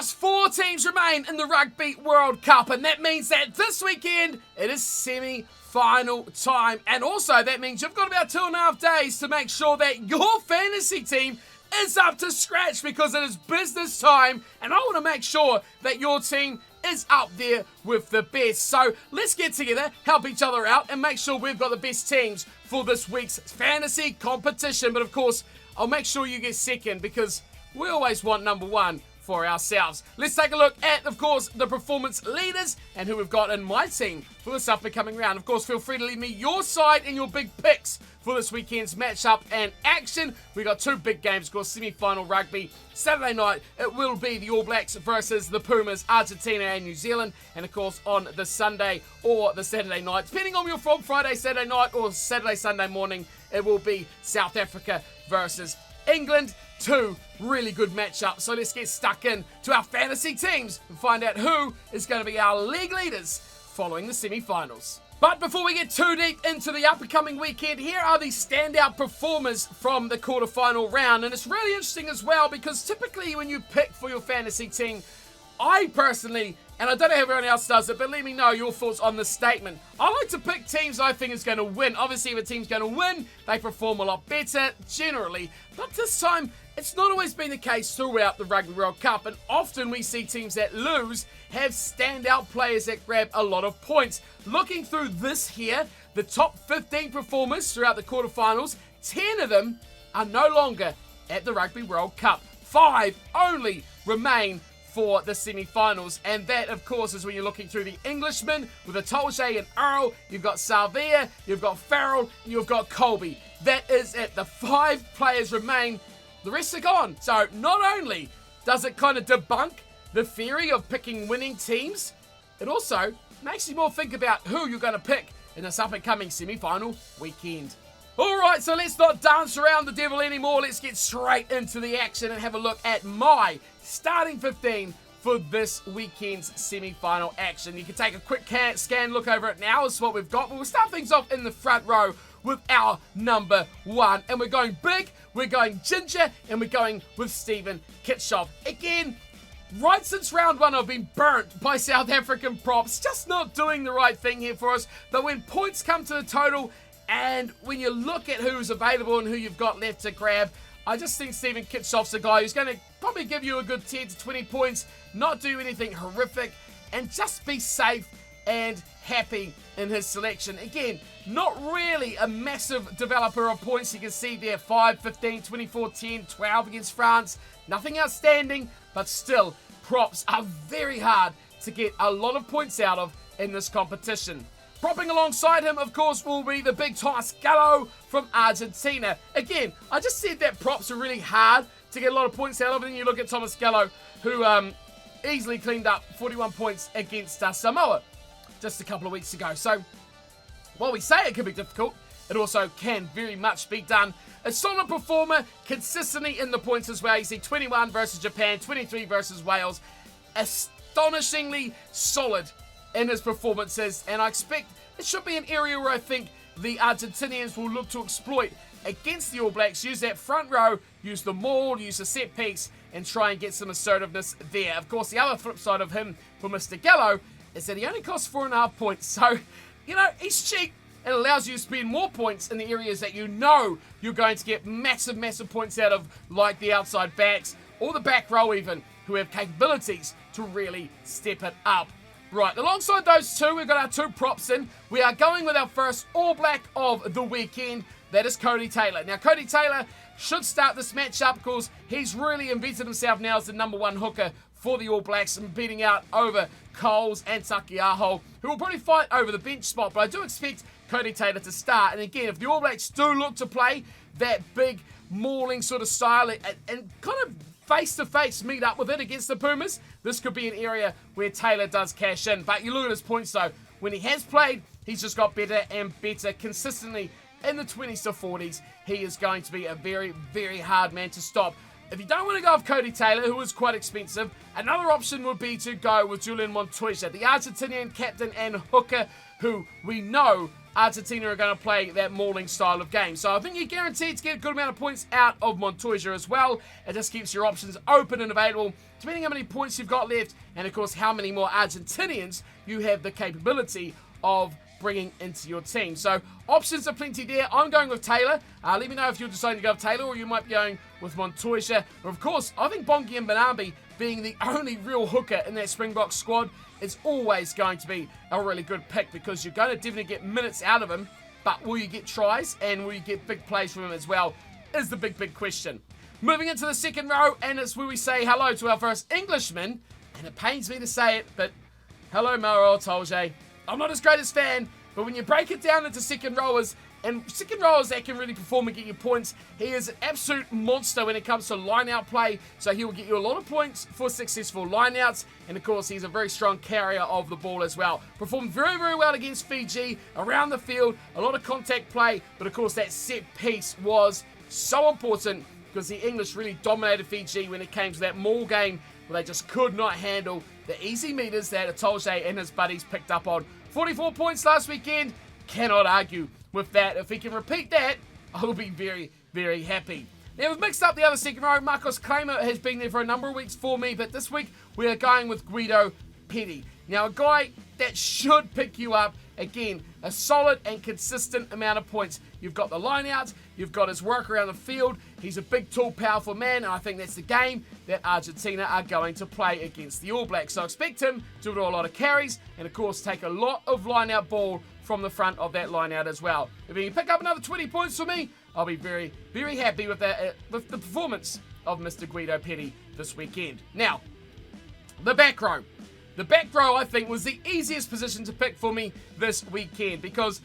just 4 teams remain in the Rugby World Cup, and that means that this weekend it is semi-final time. And also that means you've got about 2.5 days to make sure that your fantasy team is up to scratch, because it is business time, and I want to make sure that your team is up there with the best. So let's get together, help each other out, and make sure we've got the best teams for this week's fantasy competition. But of course, I'll make sure you get second, because we always want number one for ourselves. Let's take a look at, of course, the performance leaders and who we've got in my team for this up-and-coming round. Of course, feel free to leave me your side and your big picks for this weekend's matchup and action. We got 2 big games, of course, semi-final rugby. Saturday night, it will be the All Blacks versus the Pumas, Argentina and New Zealand. And of course, on the Sunday or the Saturday night, depending on where you're from, Friday, Saturday night, or Saturday, Sunday morning, it will be South Africa versus England. 2 really good matchups. So let's get stuck in to our fantasy teams and find out who is going to be our league leaders following the semi-finals. But before we get too deep into the up-and-coming weekend, here are the standout performers from the quarterfinal round. And it's really interesting as well, because typically when you pick for your fantasy team, I personally, and I don't know how everyone else does it, but let me know your thoughts on this statement. I like to pick teams I think is going to win. Obviously, if a team's going to win, they perform a lot better, generally. But this time, it's not always been the case throughout the Rugby World Cup. And often we see teams that lose have standout players that grab a lot of points. Looking through this here, the top 15 performers throughout the quarterfinals, 10 of them are no longer at the Rugby World Cup. 5 only remain for the semi-finals, and that of course is when you're looking through the Englishmen with Atolje and Earl. You've got Savia, you've got Farrell, and you've got Colby. That is it. The 5 players remain, the rest are gone. So not only does it kind of debunk the theory of picking winning teams, it also makes you more think about who you're going to pick in this up-and-coming semi-final weekend. Alright, so let's not dance around the devil anymore. Let's get straight into the action and have a look at my starting 15 for this weekend's semi-final action. You can take a quick scan look over it now. This is what we've got. But we'll start things off in the front row with our number 1. And we're going big, we're going ginger, and we're going with Steven Kitshoff. Again, right since round 1, I've been burnt by South African props. Just not doing the right thing here for us. But when points come to the total, and when you look at who's available and who you've got left to grab, I just think Steven Kitshoff's a guy who's going to probably give you a good 10 to 20 points, not do anything horrific, and just be safe and happy in his selection. Again, not really a massive developer of points. You can see there 5, 15, 24, 10, 12 against France. Nothing outstanding, but still, props are very hard to get a lot of points out of in this competition. Propping alongside him, of course, will be the big Thomas Gallo from Argentina. Again, I just said that props are really hard to get a lot of points out of. And then you look at Thomas Gallo, who easily cleaned up 41 points against Samoa just a couple of weeks ago. So, while we say it can be difficult, it also can very much be done. A solid performer, consistently in the points as well. You see 21 versus Japan, 23 versus Wales. Astonishingly solid in his performances, and I expect it should be an area where I think the Argentinians will look to exploit against the All Blacks. Use that front row, use the maul, use the set piece, and try and get some assertiveness there. Of course, the other flip side of him for Mr. Gallo is that he only costs 4.5 points, so, you know, he's cheap. It allows you to spend more points in the areas that you know you're going to get massive, massive points out of, like the outside backs, or the back row even, who have capabilities to really step it up. Right, alongside those 2, we've got our 2 props in. We are going with our first All Black of the weekend. That is Cody Taylor. Now, Cody Taylor should start this matchup because he's really invented himself now as the number 1 hooker for the All Blacks and beating out over Coles and Takiaho, who will probably fight over the bench spot. But I do expect Cody Taylor to start. And again, if the All Blacks do look to play that big mauling sort of style and kind of face-to-face meet up with it against the Pumas, this could be an area where Taylor does cash in. But you look at his points though, when he has played, he's just got better and better consistently in the 20s to 40s. He is going to be a very, very hard man to stop. If you don't want to go with Cody Taylor, who is quite expensive, another option would be to go with Julian Montoya, the Argentinian captain and hooker, who we know Argentina are going to play that mauling style of game. So I think you're guaranteed to get a good amount of points out of Montoya as well. It just keeps your options open and available, depending on how many points you've got left, and of course how many more Argentinians you have the capability of bringing into your team. So options are plenty there. I'm going with Taylor. Let me know if you're deciding to go with Taylor or you might be going with Montoya. But of course, I think Bongi and Mbonambi being the only real hooker in that Springboks squad is always going to be a really good pick, because you're going to definitely get minutes out of him, but will you get tries and will you get big plays from him as well is the big question. Moving into the second row, and it's where we say hello to our first Englishman, and it pains me to say it, but hello Mauro Itoje. I'm not his greatest fan, but when you break it down into second rowers, and second rowers that can really perform and get you points, he is an absolute monster when it comes to line-out play, so he will get you a lot of points for successful line-outs, and of course he's a very strong carrier of the ball as well. Performed very well against Fiji, around the field, a lot of contact play, but of course that set piece was so important because the English really dominated Fiji when it came to that maul game where they just could not handle the easy meters that Itoje and his buddies picked up on. 44 points last weekend, cannot argue with that. If he can repeat that, I will be very happy. Now, we've mixed up the other second row. Marcos Kramer has been there for a number of weeks for me, but this week we are going with Guido Pedi. Now, a guy that should pick you up. Again, a solid and consistent amount of points. You've got the line out, you've got his work around the field. He's a big, tall, powerful man, and I think that's the game that Argentina are going to play against the All Blacks. So expect him to do a lot of carries and, of course, take a lot of line out ball from the front of that line out as well. If he can pick up another 20 points for me, I'll be very happy with that, with the performance of Mr. Guido Pedi this weekend. Now, the back row. The back row, I think, was the easiest position to pick for me this weekend because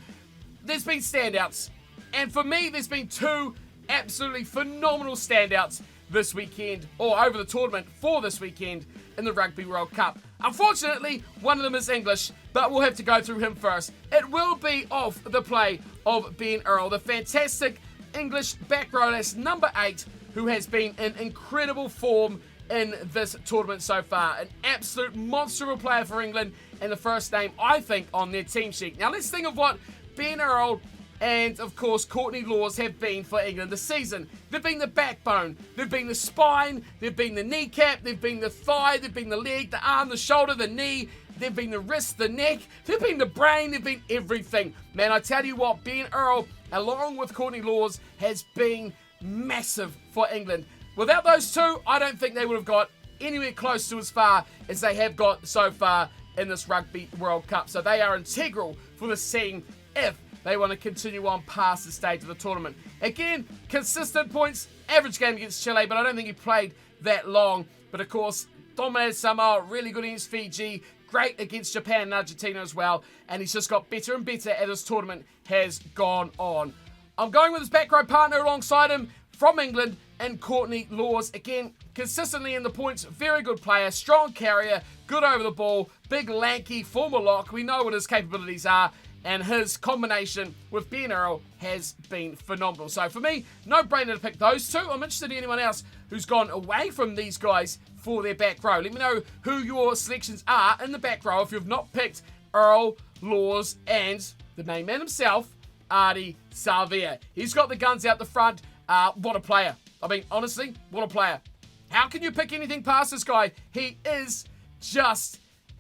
there's been standouts. And for me, there's been two absolutely phenomenal standouts this weekend, or over the tournament for this weekend in the Rugby World Cup. Unfortunately, one of them is English, but we'll have to go through him first. It will be off the play of Ben Earl, the fantastic English back row, that's number 8, who has been in incredible form in this tournament so far. An absolute monster of a player for England, and the first name, I think, on their team sheet. Now, let's think of what Ben Earl and, of course, Courtney Lawes have been for England this season. They've been the backbone, they've been the spine, they've been the kneecap, they've been the thigh, they've been the leg, the arm, the shoulder, the knee, they've been the wrist, the neck, they've been the brain, they've been everything. Man, I tell you what, Ben Earl, along with Courtney Lawes, has been massive for England. Without those two, I don't think they would have got anywhere close to as far as they have got so far in this Rugby World Cup. So they are integral for this team if they want to continue on past the stage of the tournament. Again, consistent points, average game against Chile, but I don't think he played that long. But of course, dominated Samoa, really good against Fiji, great against Japan and Argentina as well. And he's just got better and better as this tournament has gone on. I'm going with his back row partner alongside him from England, and Courtney Lawes. Again, consistently in the points, very good player, strong carrier, good over the ball, big lanky former lock. We know what his capabilities are, and his combination with Ben Earl has been phenomenal. So for me, no brainer to pick those two. I'm interested in anyone else who's gone away from these guys for their back row. Let me know who your selections are in the back row if you've not picked Earl, Lawes, and the main man himself, Ardie Savea. He's got the guns out the front. What a player. I mean, honestly, what a player. How can you pick anything past this guy? He is just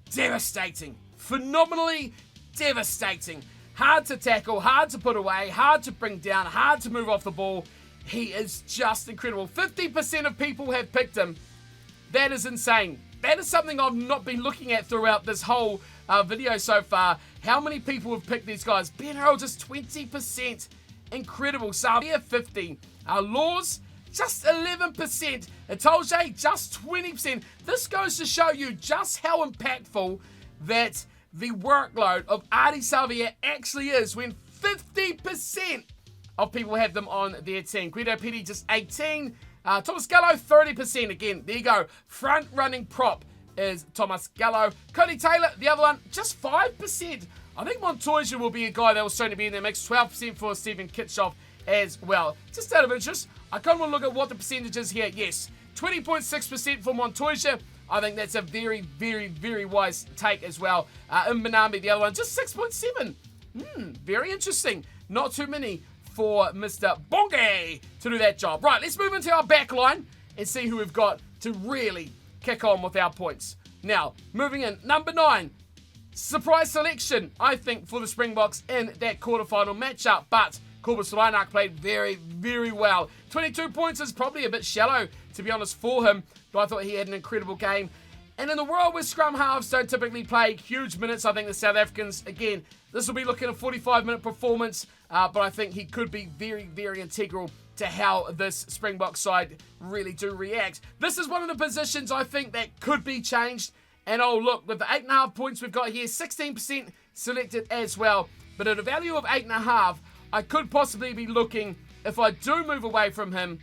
devastating. Phenomenally devastating. Hard to tackle, hard to put away, hard to bring down, hard to move off the ball. He is just incredible. 50% of people have picked him. That is insane. That is something I've not been looking at throughout this whole video so far. How many people have picked these guys? Ben Earl, just 20%. Incredible. Savea, 50%. Lawes, just 11%. Itoje, just 20%. This goes to show you just how impactful that the workload of Ardie Savea actually is when 50% of people have them on their team. Guido Pedi, just 18%. Thomas Gallo, 30%. Again, there you go. Front running prop is Thomas Gallo. Codie Taylor, the other one, just 5%. I think Montoya will be a guy that will certainly be in the mix. 12% for Stephen Kitshoff as well. Just out of interest, I kind of want to look at what the percentage is here. Yes, 20.6% for Montoya. I think that's a very wise take as well. Mbonambi, the other one, just 6.7%. Very interesting. Not too many for Mr. Bonge to do that job. Right, let's move into our back line and see who we've got to really kick on with our points. Now, moving in, number 9. Surprise selection, I think, for the Springboks in that quarterfinal matchup. But Cobus Reinach played very, very well. 22 points is probably a bit shallow, to be honest, for him. But I thought he had an incredible game. And in the world where scrum halves don't typically play huge minutes, I think the South Africans, again, this will be looking at a 45-minute performance. But I think he could be very, very integral to how this Springbok side really do react. This is one of the positions I think that could be changed. And oh, look, with the 8.5 points we've got here, 16% selected as well. But at a value of 8.5, I could possibly be looking, if I do move away from him,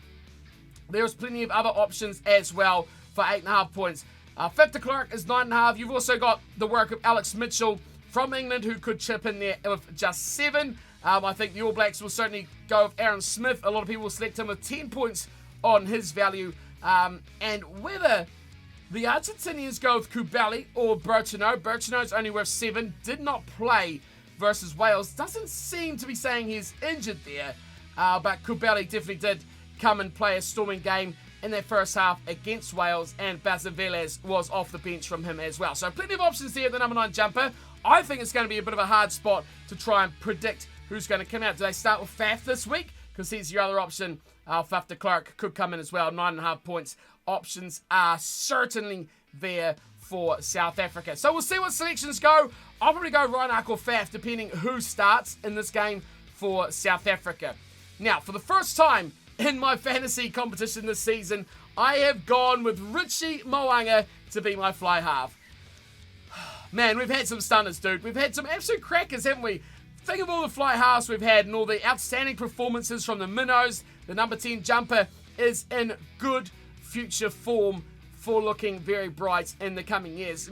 there's plenty of other options as well for 8.5 points. Faf de Klerk is 9.5. You've also got the work of Alex Mitchell from England, who could chip in there with just 7. I think the All Blacks will certainly go with Aaron Smith. A lot of people will select him with 10 points on his value. And whether the Argentinians go with Kubali or Bertineau. Bertinau's only worth 7. Did not play versus Wales. Doesn't seem to be saying he's injured there. But Kubali definitely did come and play a storming game in that first half against Wales. And Basil Velez was off the bench from him as well. So plenty of options there at the number 9 jumper. I think it's going to be a bit of a hard spot to try and predict who's going to come out. Do they start with Faf this week? Because he's your other option. Faf de Klerk could come in as well. 9.5 points. Options are certainly there for South Africa. So we'll see what selections go. I'll probably go Reinach or Faf, depending who starts in this game for South Africa. Now, for the first time in my fantasy competition this season, I have gone with Richie Mo'unga to be my fly half. Man, we've had some stunners, dude. We've had some absolute crackers, haven't we? Think of all the fly halves we've had and all the outstanding performances from the minnows. The number 10 jumper is in good future form for looking very bright in the coming years.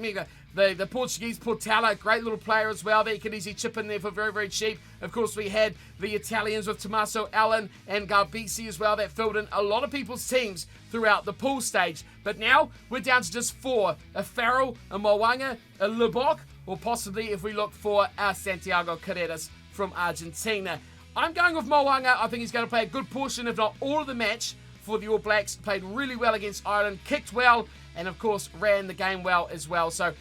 The Portuguese Portela, great little player as well. They can easily chip in there for very, very cheap. Of course, we had the Italians with Tommaso Allen and Garbisi as well that filled in a lot of people's teams throughout the pool stage. But now we're down to just 4. A Farrell, a Mo'unga, a Lubbock, or possibly if we look for Santiago Carreras from Argentina. I'm going with Mo'unga. I think he's going to play a good portion, if not all of the match, for the All Blacks. Played really well against Ireland, kicked well, and of course ran the game well as well. So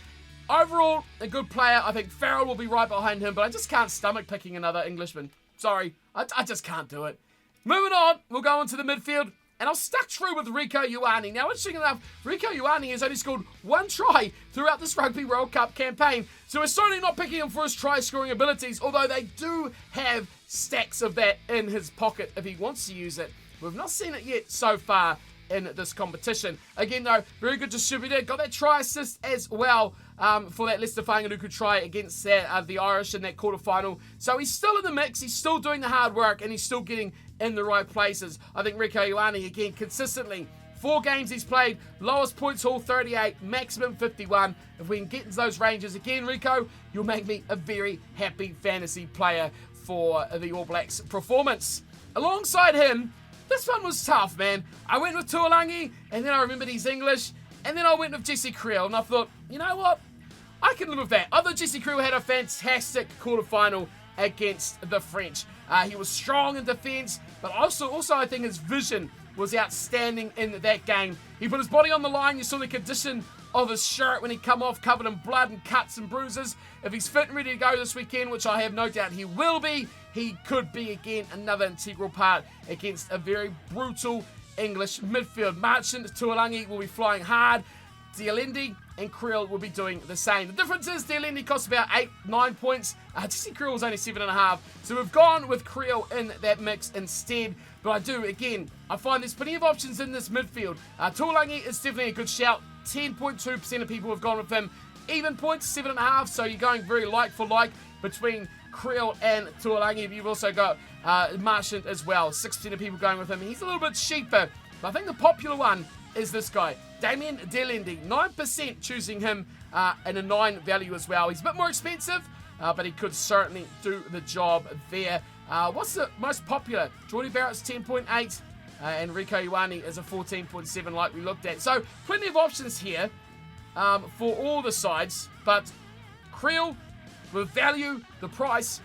overall, a good player. I think Farrell will be right behind him, but I just can't stomach picking another Englishman. Sorry, I just can't do it. Moving on, we'll go into the midfield, and I'll stuck true with Rieko Ioane. Now, interesting enough, Rieko Ioane has only scored 1 try throughout this Rugby World Cup campaign, so we're certainly not picking him for his try-scoring abilities, although they do have stacks of that in his pocket if he wants to use it. We've not seen it yet so far in this competition. Again, though, very good distributor. Got that try assist as well for that Leicester Whanganui try against the Irish in that quarterfinal. So he's still in the mix. He's still doing the hard work, and he's still getting in the right places. I think Rieko Ioane, again, consistently, 4 games he's played, lowest points haul 38, maximum 51. If we can get into those ranges again, Rieko, you'll make me a very happy fantasy player for the All Blacks performance. Alongside him, this one was tough, man. I went with Tuolangi, and then I remembered he's English, and then I went with Jesse Kriel, and I thought, you know what? I can live with that. I thought Jesse Kriel had a fantastic quarterfinal against the French. He was strong in defence, but also I think his vision was outstanding in that game. He put his body on the line. You saw the condition of his shirt when he come off, covered in blood and cuts and bruises. If he's fit and ready to go this weekend, which I have no doubt he will be, he could be, again, another integral part against a very brutal English midfield. Marchant, Tuolangi will be flying hard. de Allende and Kriel will be doing the same. The difference is de Allende costs about 8-9 points. Jesse Kriel was only 7.5. So we've gone with Kriel in that mix instead. But I find there's plenty of options in this midfield. Tuolangi is definitely a good shout. 10.2% of people have gone with him. Even points, 7.5. So you're going very like for like between Kriel and Tuolangi. You've also got Marchant as well. 6% of people going with him. He's a little bit cheaper. But I think the popular one is this guy, Damien de Allende. 9% choosing him and a 9 value as well. He's a bit more expensive, but he could certainly do the job there. What's the most popular? Jordy Barrett's 10.8 and Rieko Ioane is a 14.7 like we looked at. So plenty of options here for all the sides, but Kriel with value, the price,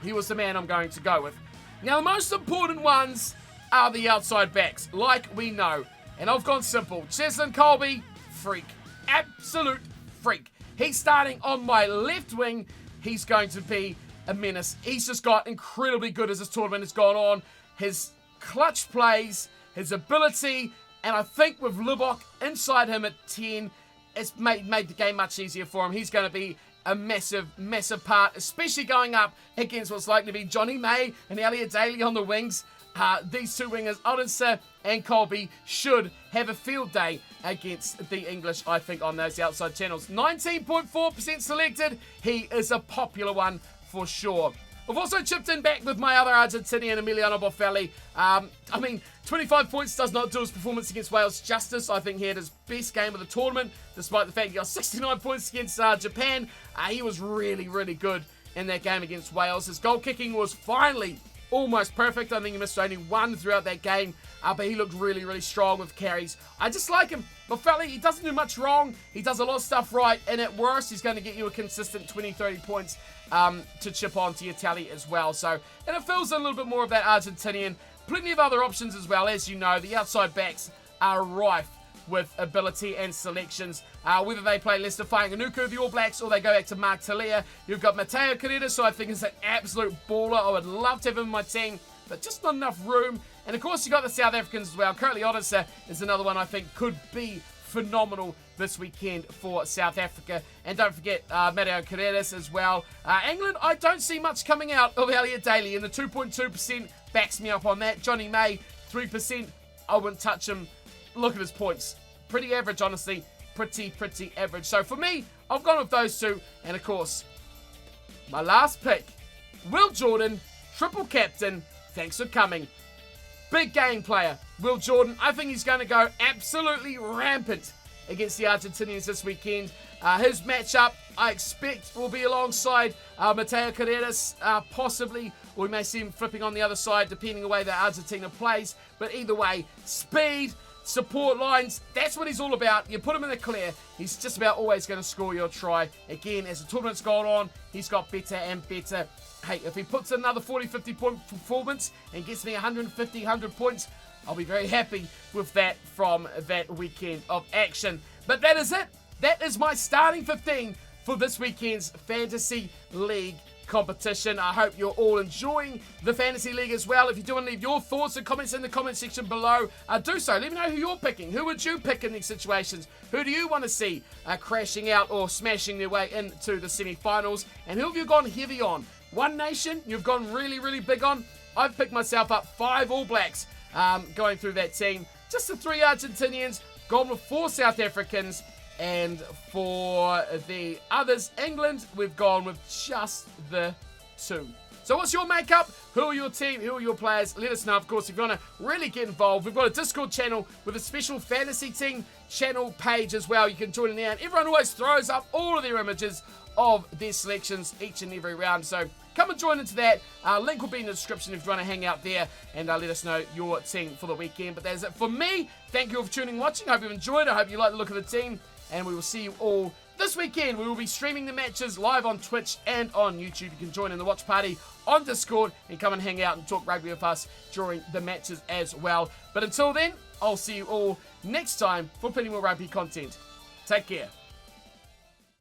he was the man I'm going to go with. Now, the most important ones are the outside backs, like we know. And I've gone simple. Cheslin Kolbe, freak. Absolute freak. He's starting on my left wing. He's going to be a menace. He's just got incredibly good as this tournament has gone on. His clutch plays, his ability, and I think with Lubbock inside him at 10, it's made the game much easier for him. He's going to be a massive, massive part, especially going up against what's likely to be Johnny May and Elliot Daly on the wings. These two wingers, Odinson and Kolbe, should have a field day against the English, I think, on those outside channels. 19.4% selected. He is a popular one for sure. I've also chipped in back with my other Argentinian, Emiliano Boffelli. 25 points does not do his performance against Wales justice. I think he had his best game of the tournament, despite the fact he got 69 points against Japan. He was really, really good in that game against Wales. His goal kicking was finally almost perfect. I think he missed only one throughout that game, but he looked really, really strong with carries. I just like him. Boffelli, he doesn't do much wrong. He does a lot of stuff right, and at worst, he's going to get you a consistent 20, 30 points to chip onto your tally as well. So, and it fills in a little bit more of that Argentinian. Plenty of other options as well. As you know, the outside backs are rife with ability and selections. Whether they play Leicester Fainga'anuku, the All Blacks, or they go back to Mark Talia. You've got Mateo Carreras, so I think is an absolute baller. I would love to have him in my team, but just not enough room. And of course, you got the South Africans as well. Currently, Odinson is another one I think could be phenomenal this weekend for South Africa. And don't forget Mateo Carreras as well. England, I don't see much coming out of Elliot Daly, and the 2.2% backs me up on that. Johnny May, 3%. I wouldn't touch him. Look at his points. Pretty average, honestly. Pretty average. So for me, I've gone with those two. And of course, my last pick, Will Jordan, triple captain. Thanks for coming. Big game player, Will Jordan. I think he's going to go absolutely rampant against the Argentinians this weekend. His matchup, I expect, will be alongside Mateo Carreras, possibly. Or we may see him flipping on the other side, depending on the way that Argentina plays. But either way, speed, support lines, that's what he's all about. You put him in the clear, he's just about always going to score your try. Again, as the tournament's gone on, he's got better and better. Hey, if he puts in another 40, 50 point performance and gets me 150, 100 points, I'll be very happy with that from that weekend of action. But that is it. That is my starting 15 for this weekend's Fantasy League competition. I hope you're all enjoying the Fantasy League as well. If you do want to leave your thoughts and comments in the comment section below, do so. Let me know who you're picking. Who would you pick in these situations? Who do you want to see crashing out or smashing their way into the semi-finals? And who have you gone heavy on? One nation you've gone really, really big on? I've picked myself up 5 All Blacks going through that team. Just the 3 Argentinians, gone with 4 South Africans, and for the others, England, we've gone with just the 2. So what's your makeup? Who are your team? Who are your players? Let us know. Of course, if you want to really get involved, we've got a Discord channel with a special fantasy team channel page as well. You can join in there. And everyone always throws up all of their images of their selections each and every round. So come and join into that. Link will be in the description if you want to hang out there and let us know your team for the weekend. But that's it for me. Thank you all for tuning and watching. I hope you've enjoyed. I hope you like the look of the team. And we will see you all this weekend. We will be streaming the matches live on Twitch and on YouTube. You can join in the watch party on Discord and come and hang out and talk rugby with us during the matches as well. But until then, I'll see you all next time for plenty more rugby content. Take care.